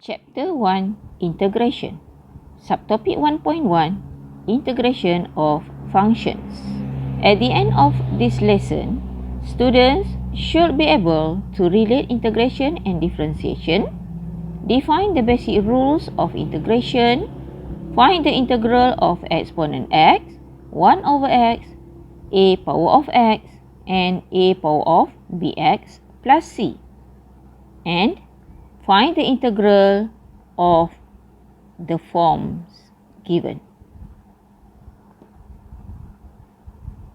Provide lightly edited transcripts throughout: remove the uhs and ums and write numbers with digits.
Chapter 1 Integration. Subtopic 1.1 Integration of Functions. At the end of this lesson, students should be able to relate integration and differentiation, define the basic rules of integration, find the integral of exponent x, 1 over x, a power of x, and a power of bx plus c, and find the integral of the forms given.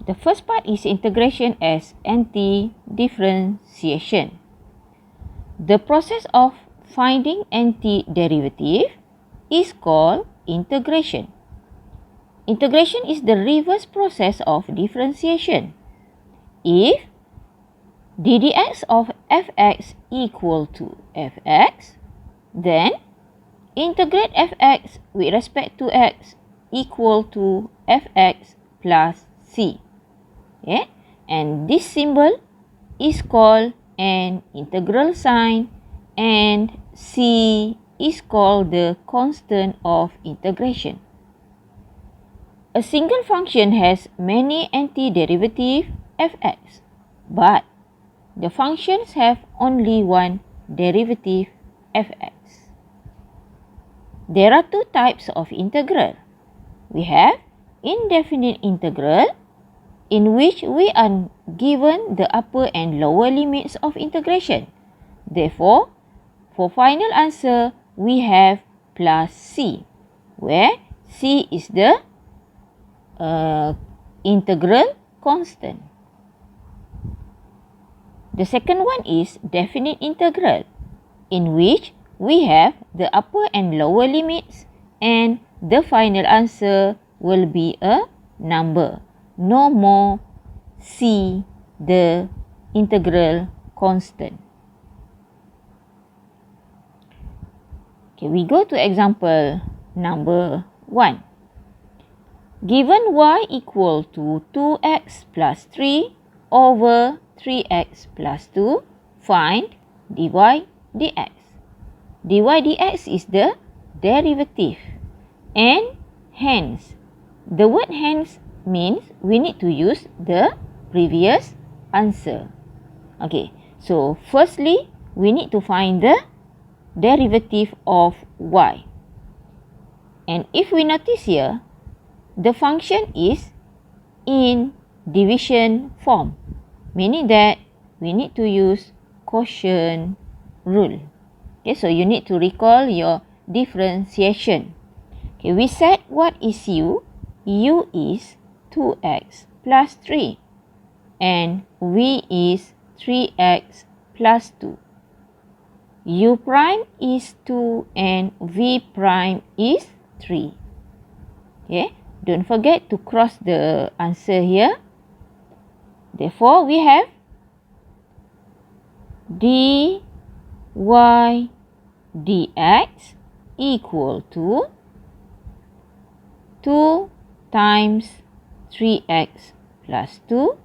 The first part is integration as anti-differentiation. The process of finding antiderivative is called integration. Integration is the reverse process of differentiation. If d dx of fx equal to fx, then integrate fx with respect to x equal to fx plus c. Okay? And this symbol is called an integral sign, and c is called the constant of integration. A single function has many antiderivative fx, but the functions have only one derivative fx. There are two types of integral. We have indefinite integral, in which we are given the upper and lower limits of integration. Therefore, for final answer, we have plus c, where c is the integral constant. The second one is definite integral, in which we have the upper and lower limits, and the final answer will be a number. No more c, the integral constant. Okay, we go to example number 1. Given y equal to 2x plus 3 over 3x plus 2, find dy dx. Dy dx is the derivative, and hence, the word hence means we need to use the previous answer. Okay, so firstly, we need to find the derivative of y. And if we notice here, the function is in division form, meaning that we need to use quotient rule. Okay, so you need to recall your differentiation. Okay, we said what is u? U is 2x plus 3, and v is 3x plus 2. U prime is 2 and v prime is 3. Okay, don't forget to cross the answer here. Therefore, we have dy dx equal to 2 times 3x plus 2,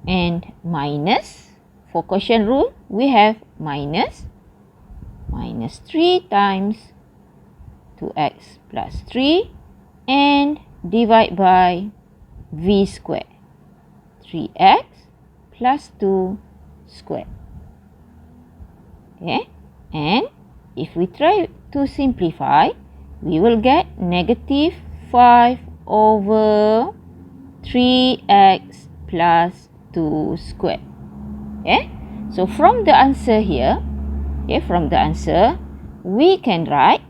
and minus, for quotient rule, we have minus 3 times 2x plus 3, and divide by v squared, 3x plus 2 squared. Okay, and if we try to simplify, we will get negative 5 over 3x plus 2 squared. Okay, so from the answer here, we can write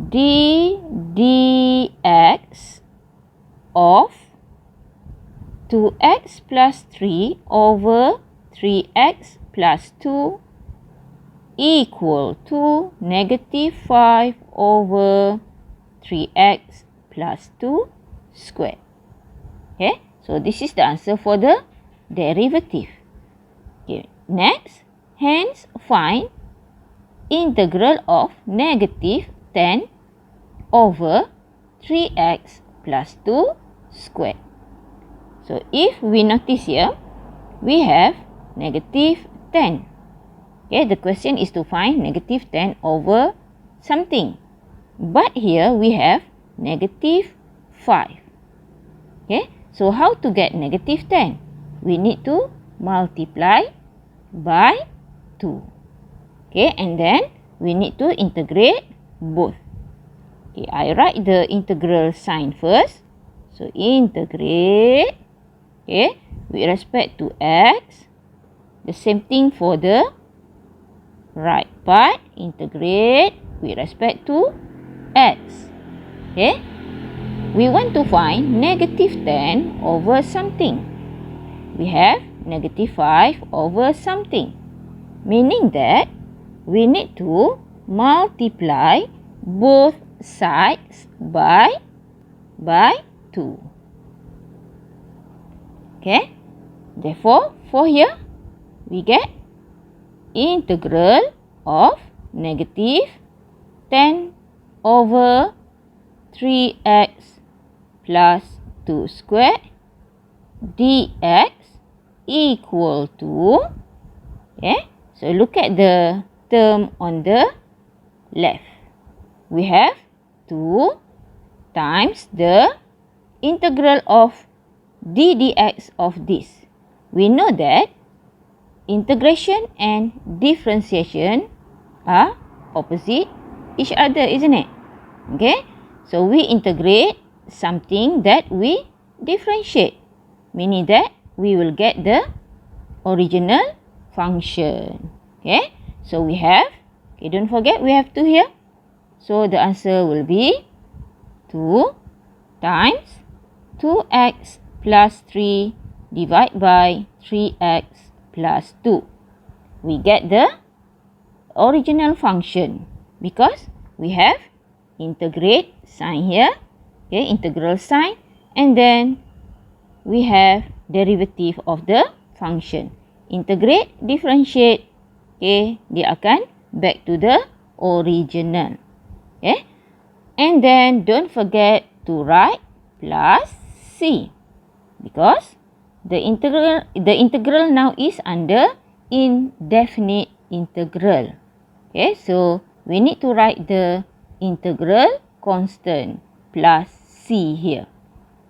d dx of 2x plus 3 over 3x plus 2 equal to negative 5 over 3x plus 2 squared. Okay, so this is the answer for the derivative. Okay, next, hence find integral of negative 10 over 3x plus 2 squared. So if we notice here, we have negative 10. Okay, the question is to find negative 10 over something. But here we have negative 5. Okay, so how to get negative 10? We need to multiply by 2. Okay, and then we need to integrate both. Okay, I write the integral sign first. So integrate, okay, with respect to x. The same thing for the right part, integrate with respect to x. Okay, we want to find negative 10 over something. We have negative 5 over something, meaning that we need to multiply both sides by 2. Okay, therefore for here we get integral of negative 10 over 3x plus 2 squared dx equal to, okay, so look at the term on the left. We have 2 times the integral of d dx of this. We know that integration and differentiation are opposite each other, isn't it? Okay, so we integrate something that we differentiate, meaning that we will get the original function. Okay, so we have, okay, don't forget we have 2 here. So the answer will be 2 times 2x plus 3 divided by 3x plus 2. We get the original function because we have integrate sign here, okay, integral sign, and then we have derivative of the function. Integrate, differentiate, okay, dia akan back to the original. Okay, and then don't forget to write plus c because the integral now is under indefinite integral. Okay, so we need to write the integral constant plus c here.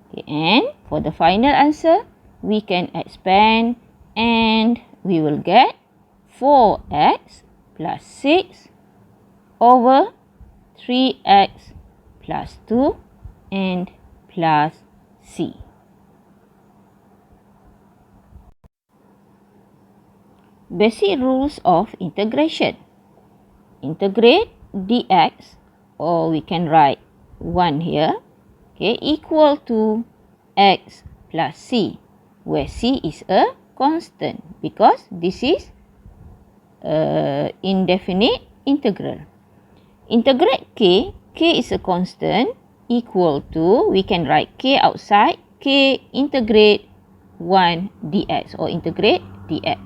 Okay, and for the final answer, we can expand and we will get 4x plus 6 over 3x plus 2 and plus c. Basic rules of integration. Integrate dx, or we can write 1 here, okay, equal to x plus c, where c is a constant because this is indefinite integral. Integrate k, k is a constant, equal to, we can write k outside, k integrate 1 dx or integrate dx.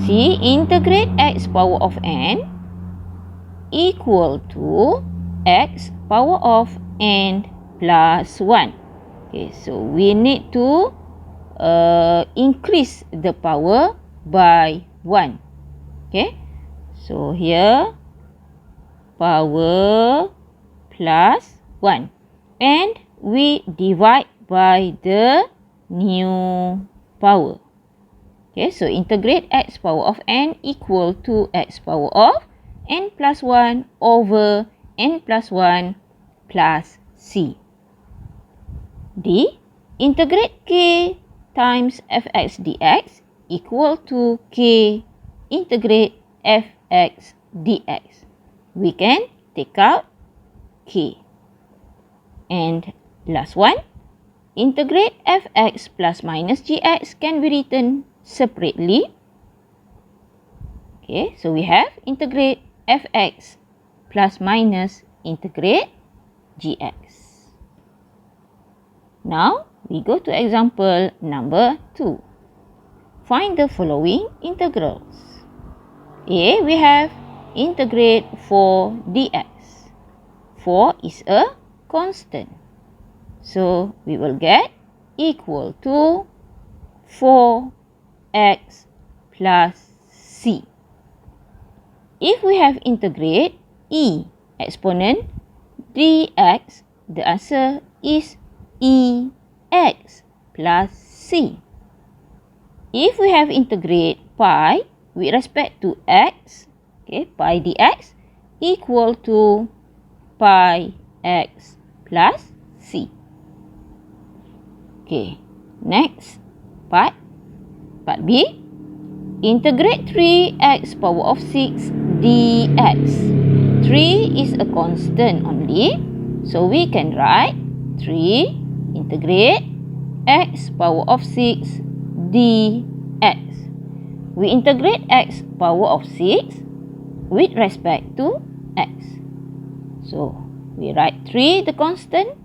C integrate x power of n equal to x power of n plus 1. Okay, so we need to increase the power by 1. Okay, so here power plus 1 and we divide by the new power. Okay, so integrate x power of n equal to x power of n plus 1 over n plus 1 plus c. D. Integrate k times fx dx equal to k integrate fx dx. We can take out k. And last one, integrate fx plus minus gx can be written separately. Okay, so we have integrate fx plus minus integrate gx. Now, we go to example number 2. Find the following integrals. A, we have integrate 4 dx. 4 is a constant. So, we will get equal to 4x plus c. if we have integrate e exponent dx, the answer is ex plus c. If we have integrate pi with respect to x, okay, pi dx equal to pi x plus c. Okay, next part B. Integrate 3x power of 6 dx. 3 is a constant only, so we can write 3 integrate x power of 6 dx. We integrate x power of 6 with respect to x. So, we write 3 the constant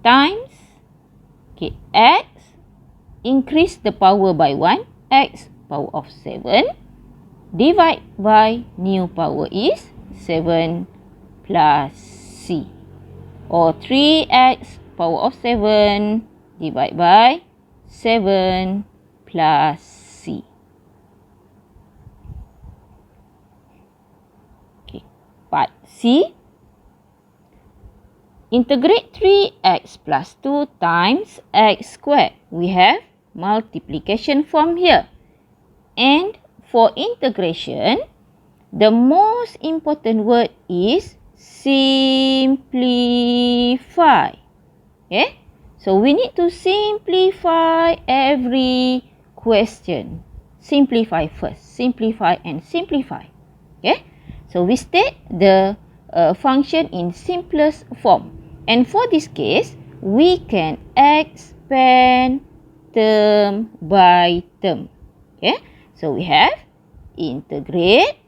times, okay, x, increase the power by 1, x power of 7, divide by new power is 7 plus c, or 3x power of 7 divide by 7 plus c. Okay, part C. Integrate 3x plus 2 times x squared. We have multiplication form here. And for integration, the most important word is simplify. Okay? So we need to simplify every question. Simplify first. Simplify and simplify. Okay? So we state the function in simplest form. And for this case, we can expand term by term. Okay? So we have integrate,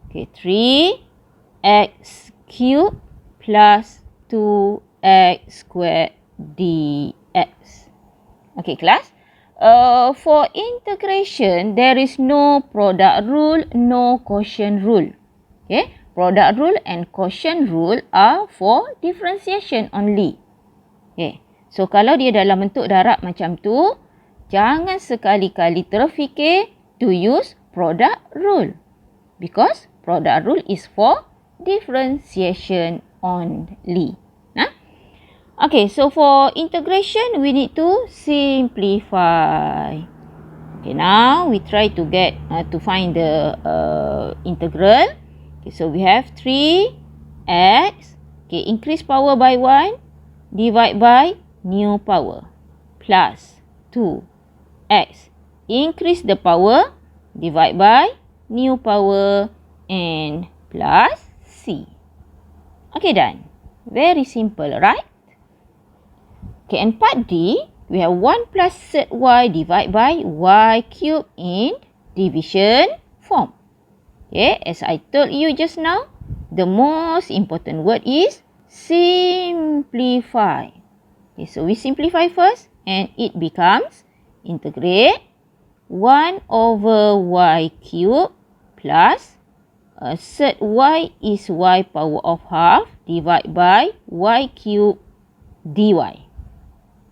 okay, 3x cubed plus 2x squared dx. Okay, class. For integration, there is no product rule, no quotient rule. Okay? Product rule and quotient rule are for differentiation only. Okay. So, kalau dia dalam bentuk darab macam tu, jangan sekali-kali terfikir to use product rule. Because product rule is for differentiation only. Okay, so for integration, we need to simplify. Okay, now we try to get to find the integral. Okay, so we have 3x, okay, increase power by 1, divide by new power, plus 2x, increase the power, divide by new power, and plus c. Okay, done. Very simple, right? Okay, and part D, we have 1 plus y divided by y cubed in division form. Okay, as I told you just now, the most important word is simplify. Okay, so we simplify first and it becomes integrate 1 over y cubed plus set y is y power of half divided by y cubed dy.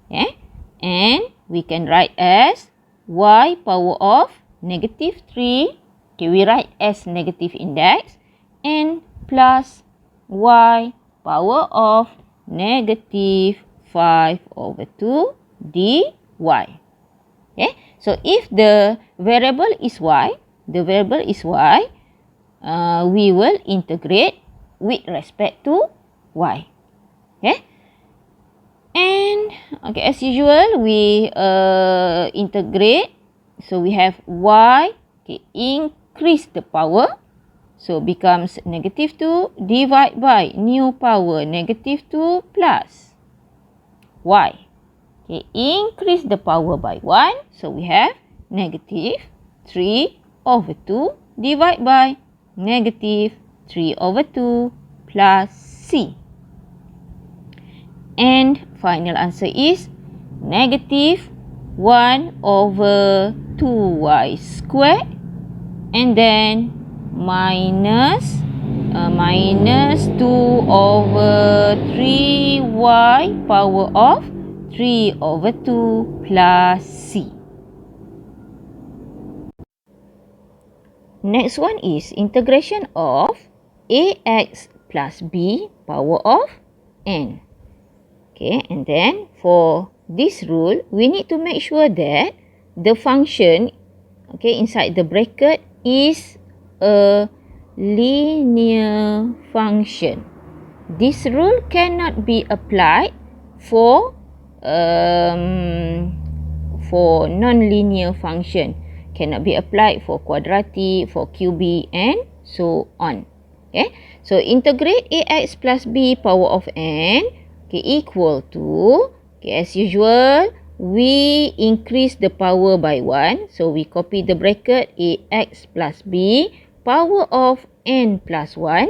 Okay, and we can write as y power of negative 3. Okay, we write as negative index and plus y power of negative 5 over 2 dy. Okay, so if the variable is y, we will integrate with respect to y. Okay, and okay, as usual, we integrate. So we have y, okay, increase the power, so becomes negative 2 divide by new power negative 2 plus y. Okay, increase the power by 1, so we have negative 3 over 2 divide by negative 3 over 2 plus c. And final answer is negative 1 over 2y squared and then minus 2 over 3y power of 3 over 2 plus c. Next one is integration of ax plus b power of n. Okay, and then for this rule, we need to make sure that the function, okay, inside the bracket is a linear function. This rule cannot be applied for non-linear function. Cannot be applied for quadratic, for cubic, and so on. Okay, so integrate ax plus b power of n, okay, equal to, okay, as usual, we increase the power by 1. So we copy the bracket ax plus b power of n plus 1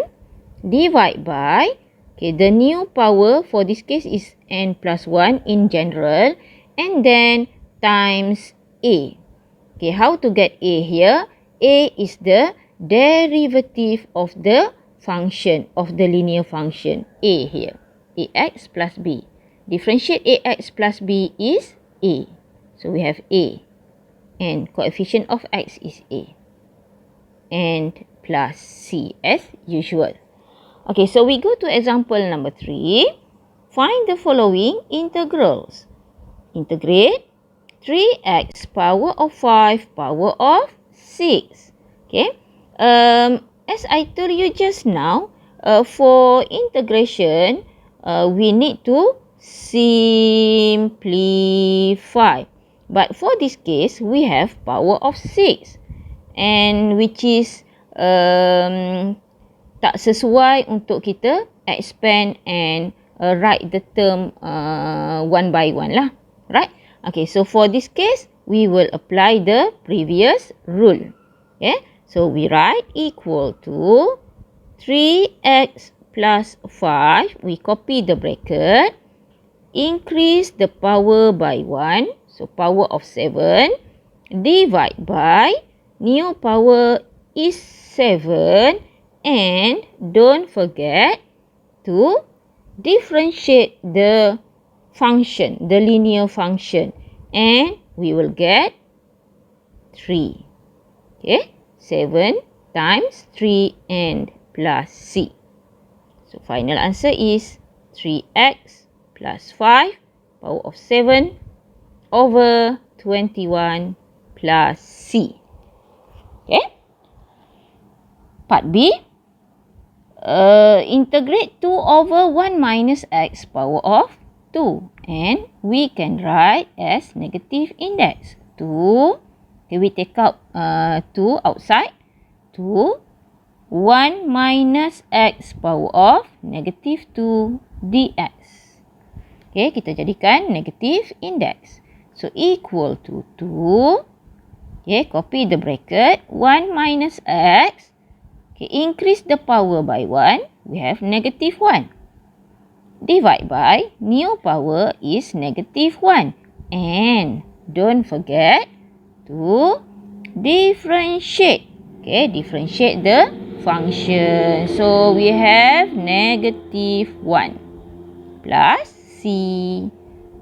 divide by, okay, the new power for this case is n plus 1 in general, and then times a. Okay, how to get a here? A is the derivative of the function, of the linear function, a here. Ax plus b. Differentiate ax plus b is a. So we have a. And coefficient of x is a. And plus c as usual. Okay, so we go to example number 3. Find the following integrals. Integrate 3x power of 5 power of 6. Okay. As I told you just now, for integration, we need to simplify. But for this case, we have power of 6. And which is tak sesuai untuk kita expand and write the term one by one lah. Right? Okay, so for this case, we will apply the previous rule. Okay, so we write equal to 3x plus 5. We copy the bracket. Increase the power by 1. So power of 7. Divide by new power is 7. And don't forget to differentiate the function, the linear function, and we will get 3. Okay, 7 times 3 and plus c. So final answer is 3x plus 5 power of 7 over 21 plus c. Okay. Part B. Integrate 2 over 1 minus x power of 2, and we can write as negative index 2. Okay, we take out 2 outside. 2 1 minus x power of negative 2 dx. Okay, kita jadikan negative index. So equal to 2. Okay, copy the bracket. 1 minus x. Okay, increase the power by 1. We have negative 1. Divide by new power is negative 1. And don't forget to differentiate. Okay, differentiate the function. So we have negative 1 plus c.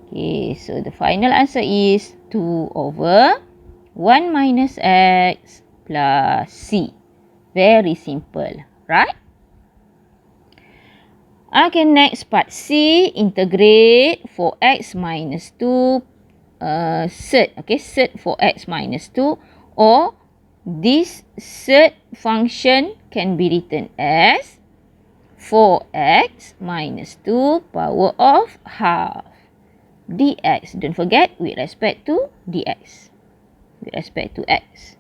Okay, so the final answer is 2 over 1 minus x plus c. Very simple, right? Okay, next part C, integrate for x minus 2, set. Okay, set for x minus 2, or this set function can be written as 4x minus 2 power of half dx. Don't forget with respect to dx, with respect to x.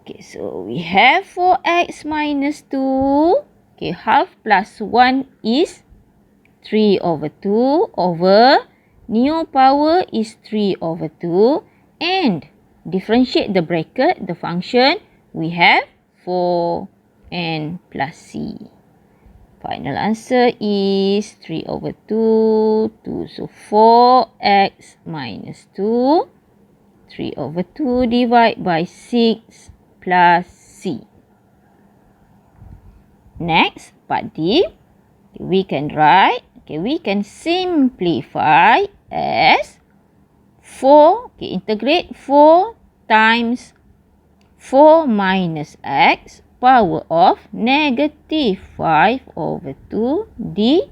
Okay, so we have 4x minus 2. Okay, half plus 1 is 3 over 2 over new power is 3 over 2, and differentiate the bracket, the function, we have 4n plus c. Final answer is 3 over 2, 2. So 4x minus 2, 3 over 2 divided by 6 plus c. Next, part D, we can write, okay, we can simplify as 4, okay, integrate 4 times 4 minus x power of negative 5 over 2 dx.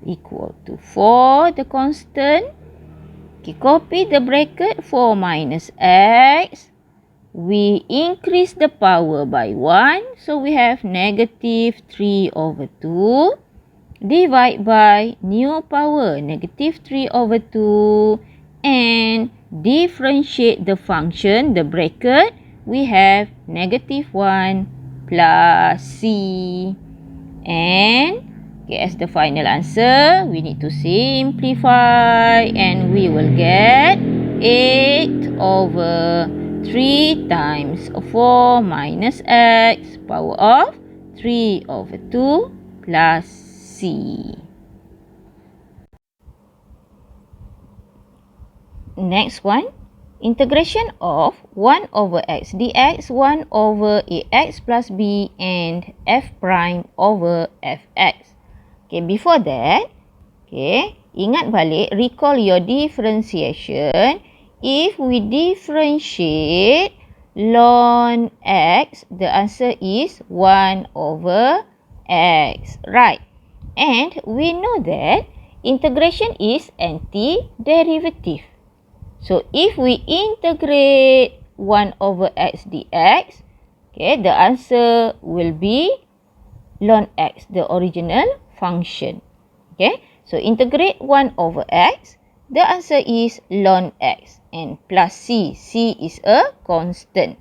Equal to 4, the constant. Okay, copy the bracket 4 minus x. We increase the power by 1. So we have negative 3 over 2. Divide by new power, negative 3 over 2. And differentiate the function, the bracket. We have negative 1 plus c. And okay, as the final answer, we need to simplify. And we will get 8 over 3 times 4 minus x power of 3 over 2 plus c. Next one, integration of 1 over x dx, 1 over ax plus b and f prime over fx. Okay, before that, okay, ingat balik, recall your differentiation. If we differentiate ln x, the answer is 1 over x, right? And we know that integration is antiderivative. So if we integrate 1 over x dx, okay, the answer will be ln x, the original function. Okay, so integrate 1 over x, the answer is ln x and plus c. C is a constant.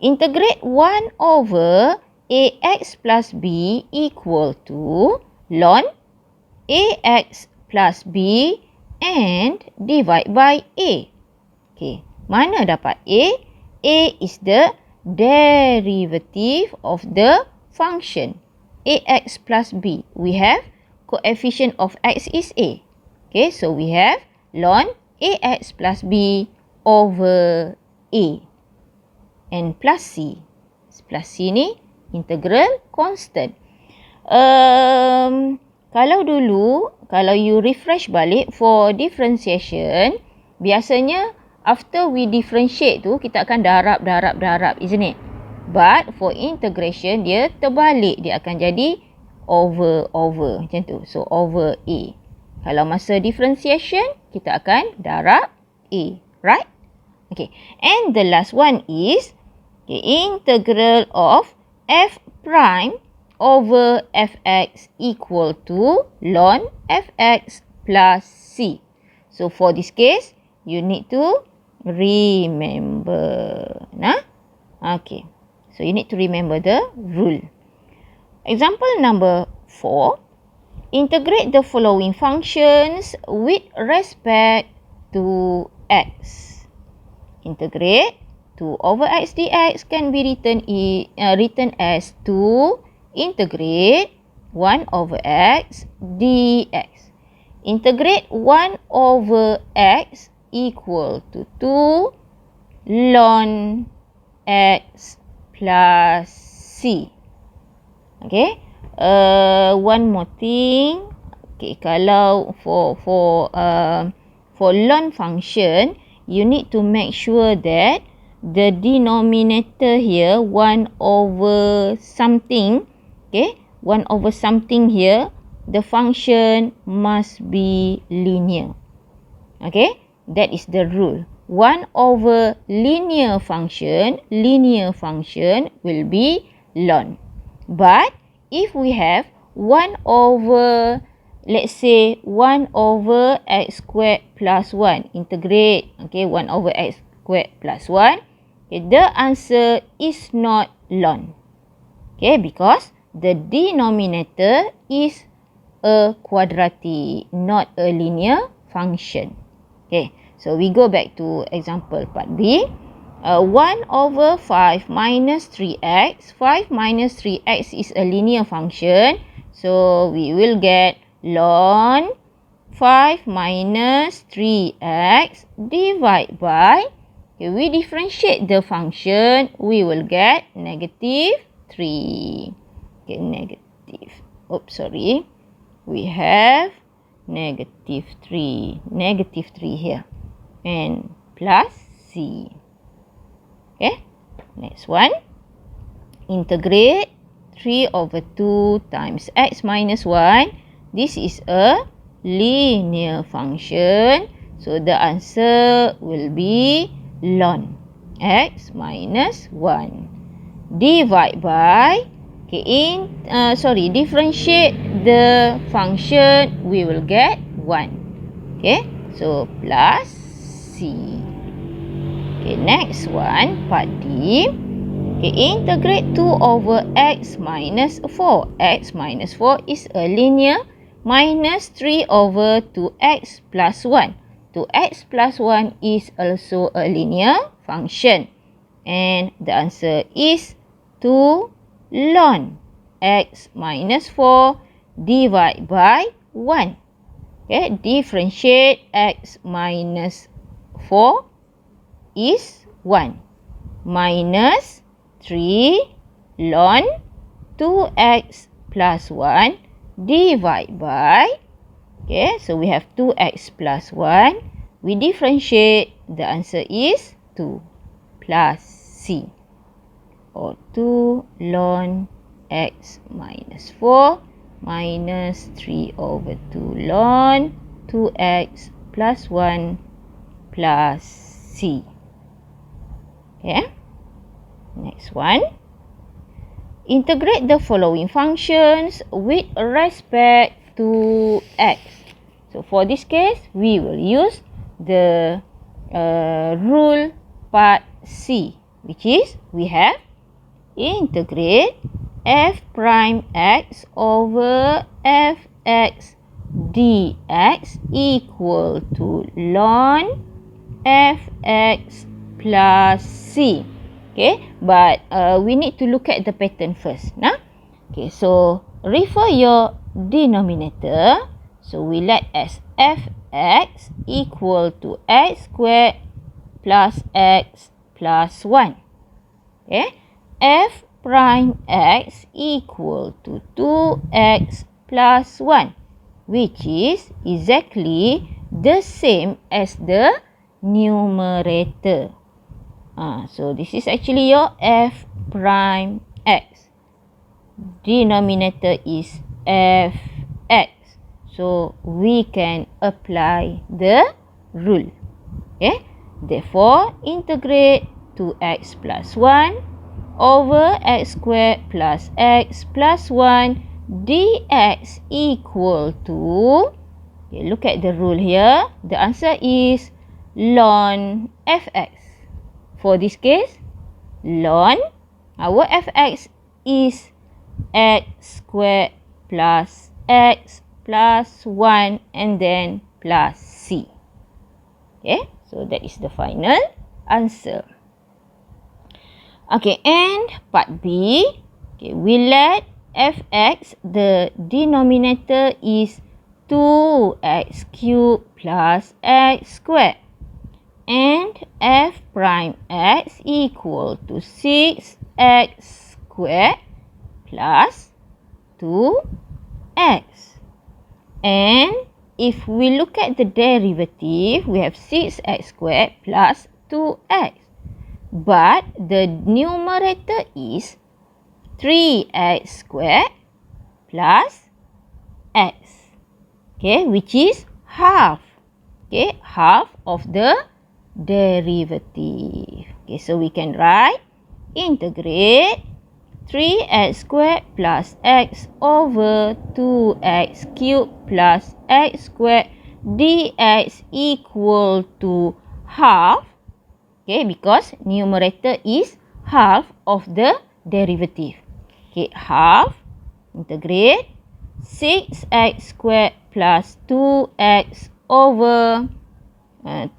Integrate 1 over ax plus b equal to ln ax plus b and divide by a. Okay, mana dapat a? A is the derivative of the function. Ax plus b. We have coefficient of x is a. Okay, so we have ln ax plus b over a. And plus c. Plus c ni integral constant. Kalau you refresh balik for differentiation, biasanya after we differentiate tu, kita akan darab, isn't it? But for integration, dia terbalik. Dia akan jadi over, macam tu. So, over A. Kalau masa differentiation, kita akan darab A, right? Okay, and the last one is the integral of f prime over fx equal to ln fx plus c. So for this case, you need to remember. Okay. So you need to remember the rule. Example number 4. Integrate the following functions with respect to x. Integrate 2 over x dx can be written as 2 integrate 1 over x dx. Integrate 1 over x equal to 2 ln x plus c. Okay. One more thing. Okay, kalau for ln function, you need to make sure that the denominator here 1 over something. Okay, 1 over something here, the function must be linear. Okay, that is the rule. 1 over linear function will be ln. But if we have 1 over, let's say 1 over x squared plus 1, integrate, okay, 1 over x squared plus 1, okay, the answer is not ln. Okay, because the denominator is a quadratic, not a linear function. Okay, so we go back to example part B. 1 over 5 minus 3x. 5 minus 3x is a linear function. So we will get ln 5 minus 3x divide by, okay, we differentiate the function, we will get negative 3. Okay, we have negative 3 here and plus c. Okay, next one. Integrate 3 over 2 times x minus 1. This is a linear function. So the answer will be ln x minus 1. Divide by, differentiate the function, we will get 1. Okay, so plus c. Okay, next one, part D. Okay, integrate 2 over x minus 4. X minus 4 is a linear, minus 3 over 2x plus 1. 2x plus 1 is also a linear function. And the answer is 2 ln x minus 4 divided by 1. Okay, differentiate x minus 4 is 1. Minus 3 ln 2x plus 1 divided by, okay, so we have 2x plus 1. We differentiate, the answer is 2 plus c, or 2 ln x minus 4 minus 3 over 2 ln 2x plus 1 plus c. Okay, next one. Integrate the following functions with respect to x. So for this case, we will use the rule part C, which is we have integrate f prime x over fx dx equal to ln fx plus c. Okay, but we need to look at the pattern first. Nah? Okay, so refer your denominator. So we let as fx equal to x squared plus x plus 1. Okay, f prime x equal to 2x plus 1, which is exactly the same as the numerator. So this is actually your f prime x. Denominator is fx. So we can apply the rule. Okay. Therefore, integrate 2x plus 1 over x squared plus x plus 1 dx equal to, okay, look at the rule here. The answer is ln fx. For this case, ln our fx is x squared plus x plus 1 and then plus c. Okay, so that is the final answer. Okay, and part B, okay, we let fx, the denominator is 2x cubed plus x squared. And f prime x equal to 6x squared plus 2x. And if we look at the derivative, we have 6x squared plus 2x. But the numerator is 3x squared plus x. Okay, which is half. Okay, half of the derivative. Okay, so we can write integrate 3x squared plus x over 2x cubed plus x squared dx equal to half. Okay, because numerator is half of the derivative. Okay, half integrate 6x squared plus 2x over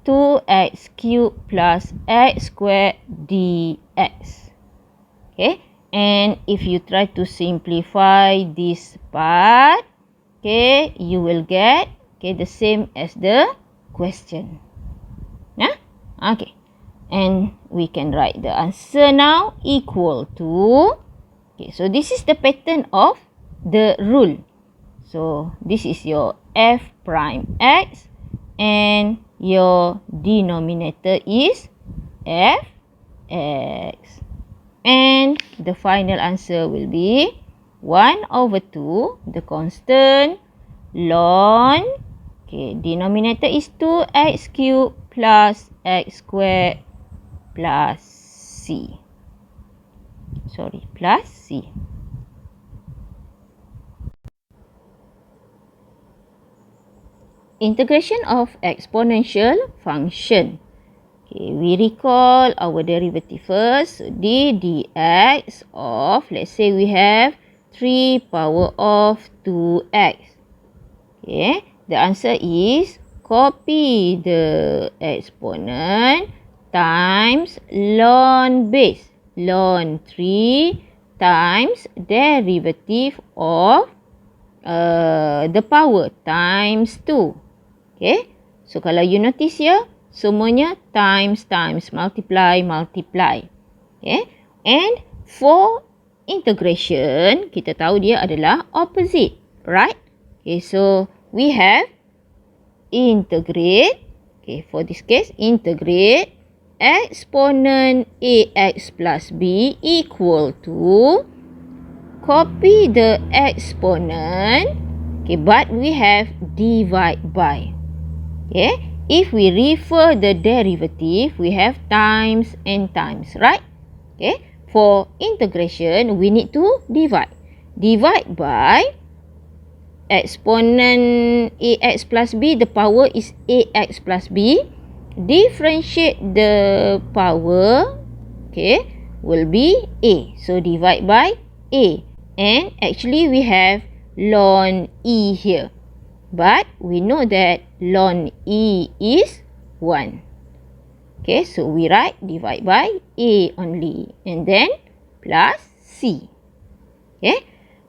2x cubed plus x squared dx. Okay, and if you try to simplify this part, okay, you will get, okay, the same as the question. Yeah? Okay, and we can write the answer now equal to, okay, so this is the pattern of the rule. So this is your f prime x and your denominator is f x. And the final answer will be 1/2, the constant, ln, denominator is 2x cubed plus x squared plus c. Plus c. Integration of exponential function. We recall our derivative first. So, d dx of, let's say we have 3 power of 2x. The answer is copy the exponent times ln base. Ln 3 times derivative of the power times 2. So kalau you notice here, semuanya times, multiply. And for integration, kita tahu dia adalah opposite, right? So we have integrate, for this case, integrate exponent ax plus b equal to, copy the exponent, but we have divide by. If we refer the derivative, we have times and times, right? For integration, we need to divide. Divide by exponent ax plus b, the power is ax plus b. Differentiate the power, will be a. So divide by a. And actually we have ln e here. But we know that ln e is 1. So we write divide by a only. And then plus c.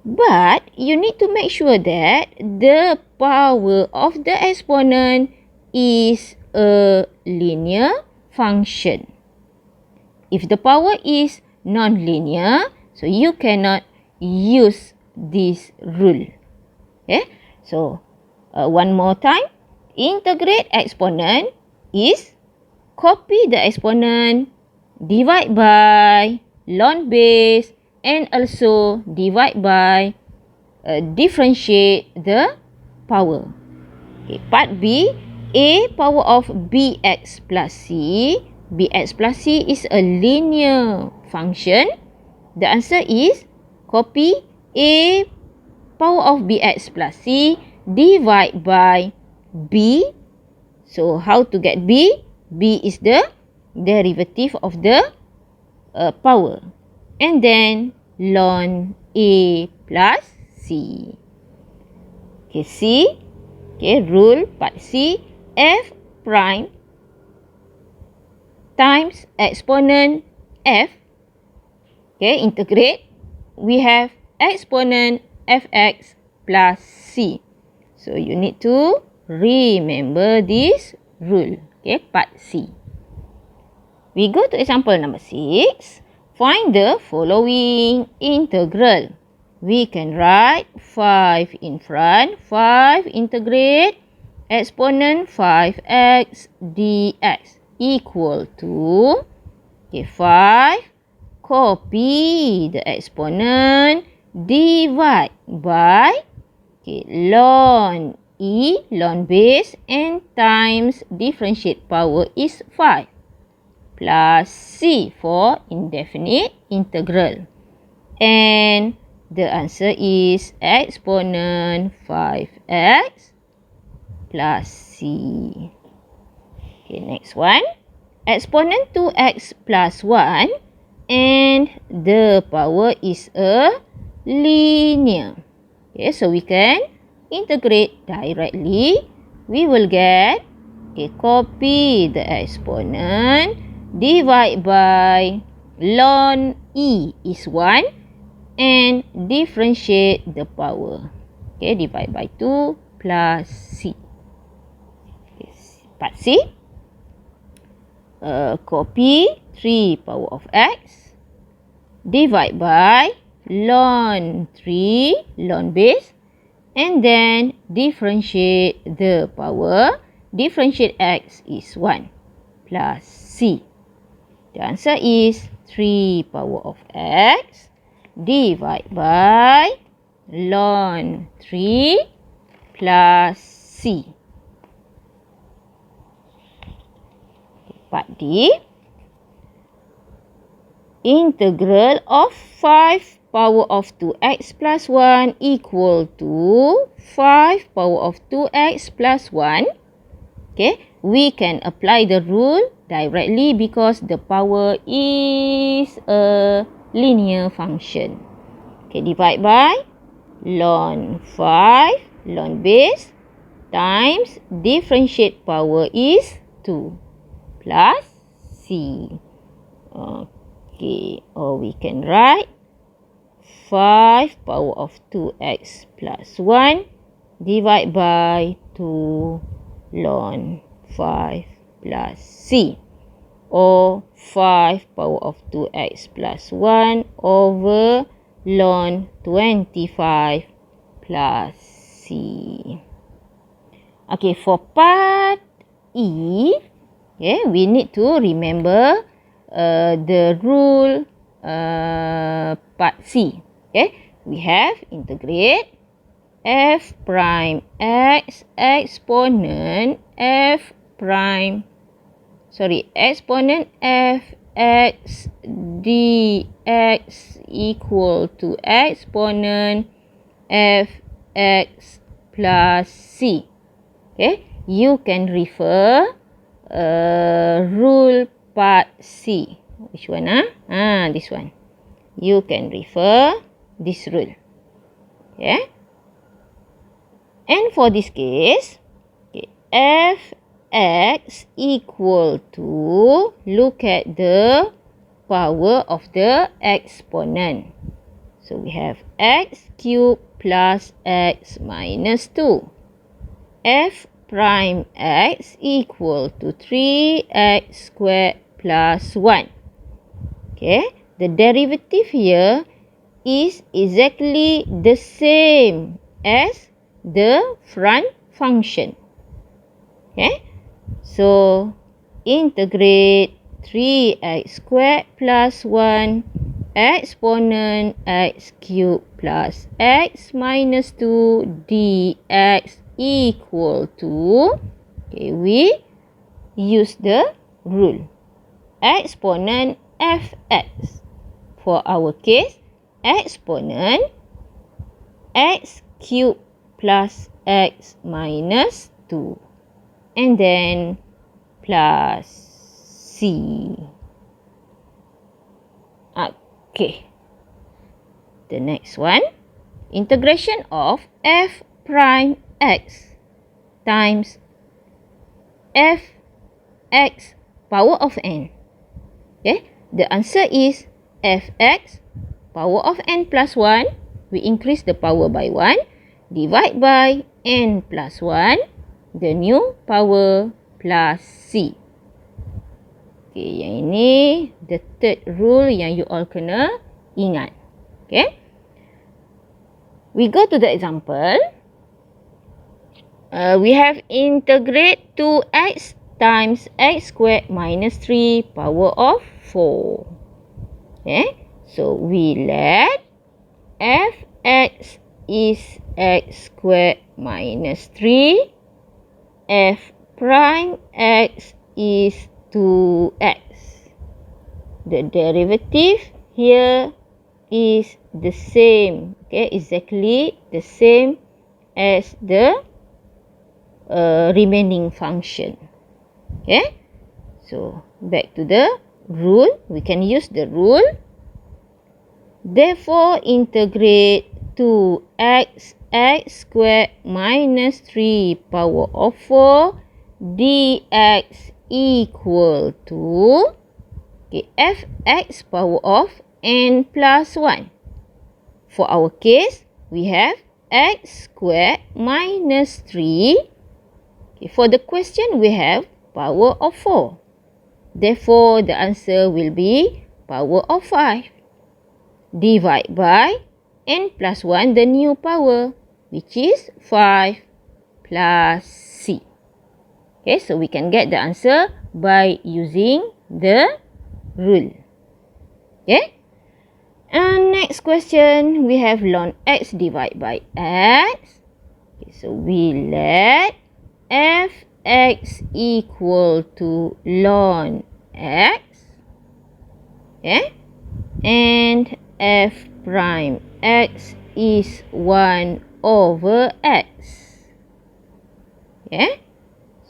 But you need to make sure that the power of the exponent is a linear function. If the power is non-linear, so you cannot use this rule. So one more time, integrate exponent is copy the exponent, divide by ln base, and also divide by differentiate the power. Part B, a power of bx plus c. Bx plus c is a linear function. The answer is copy a power of bx plus c divide by b. So how to get b? B is the derivative of the power. And then ln a plus c. C. Rule part C. F prime times exponent f. Integrate. We have exponent fx plus c. So you need to remember this rule. Part C. We go to example number 6. Find the following integral. We can write 5 in front. 5 integrate exponent 5x dx equal to 5 copy the exponent, divide by ln e, ln base, and times differentiate power is 5 plus c for indefinite integral. And the answer is exponent 5x plus c. Next one. Exponent 2x plus 1 and the power is a linear. So we can integrate directly. We will get, copy the exponent, divide by ln e is 1 and differentiate the power. Divide by 2 plus c. Part C. Copy 3 power of x, divide by ln 3, ln base, and then differentiate the power. Differentiate x is 1 plus c. The answer is 3 power of x divided by ln 3 plus c. Part D. Integral of 5 power of 2x plus 1 equal to 5 power of 2x plus 1. Okay, we can apply the rule directly because the power is a linear function. Okay, divide by ln 5 ln base times differentiate power is 2 plus c. Okay, or we can write 5 power of 2x plus 1 divided by 2 ln 5 plus c, or 5 power of 2x plus 1 over ln 25 plus c. Okay, for part E, okay, we need to remember the rule part C. Okay, we have integrate f prime x exponent exponent f x dx equal to exponent f x plus c. Okay, you can refer rule part C. Which one? This one. You can refer this rule. Okay. And for this case, okay, fx equal to, look at the power of the exponent. So we have x cubed plus x minus 2. F prime x equal to 3x squared plus 1. Okay, the derivative here is exactly the same as the front function. Okay, so integrate 3x squared plus 1 exponent x cubed plus x minus 2 dx equal to, okay, we use the rule exponent fx. For our case, exponent x cubed plus x minus 2 and then plus c. Okay, the next one, integration of f prime x times fx power of n. Okay, the answer is fx power of n plus 1. We increase the power by 1. Divide by n plus 1. The new power plus c. Okay, yang ini the third rule yang you all kena ingat. Okay. We go to the example. We have integrate 2x times x squared minus 3 power of 4. Okay. So we let fx is x squared minus 3. F prime x is 2x. The derivative here is the same. Okay, exactly the same as the remaining function. Okay, so back to the rule. We can use the rule. Therefore, integrate 2x x squared minus 3 power of 4 dx equal to, okay, fx power of n plus 1. For our case, we have x squared minus 3. Okay, for the question, we have power of 4. Therefore, the answer will be power of 5. Divide by n plus 1, the new power, which is 5 plus c. Okay, so we can get the answer by using the rule. Okay? And next question, we have ln x divided by x. Okay, so we let fx equal to ln x. Okay? And f prime x is 1 over x. Okay?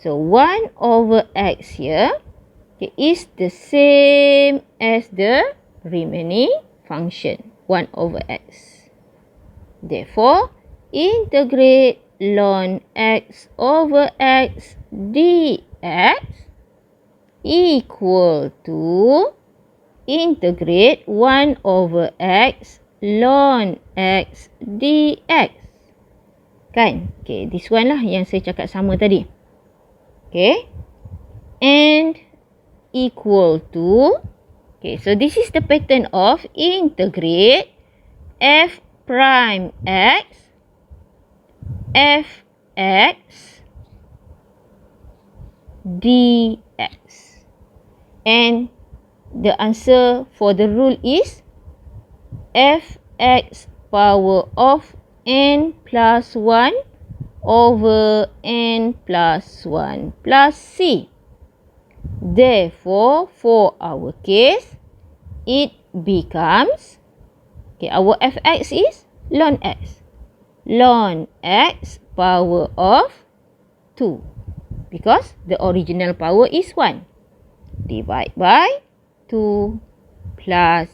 So 1 over x here is the same as the remaining function, 1 over x. Therefore, integrate ln x over x dx equal to integrate 1 over x ln x dx. Kan? Okay, this one lah yang saya cakap sama tadi. Okay. And equal to, okay, so this is the pattern of integrate f prime x fx dx. And the answer for the rule is fx power of n plus 1 over n plus 1 plus c. Therefore, for our case, it becomes, okay, our fx is ln x. Ln x power of 2. Because the original power is 1. Divide by 2 plus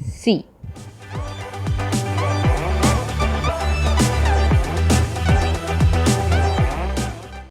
c.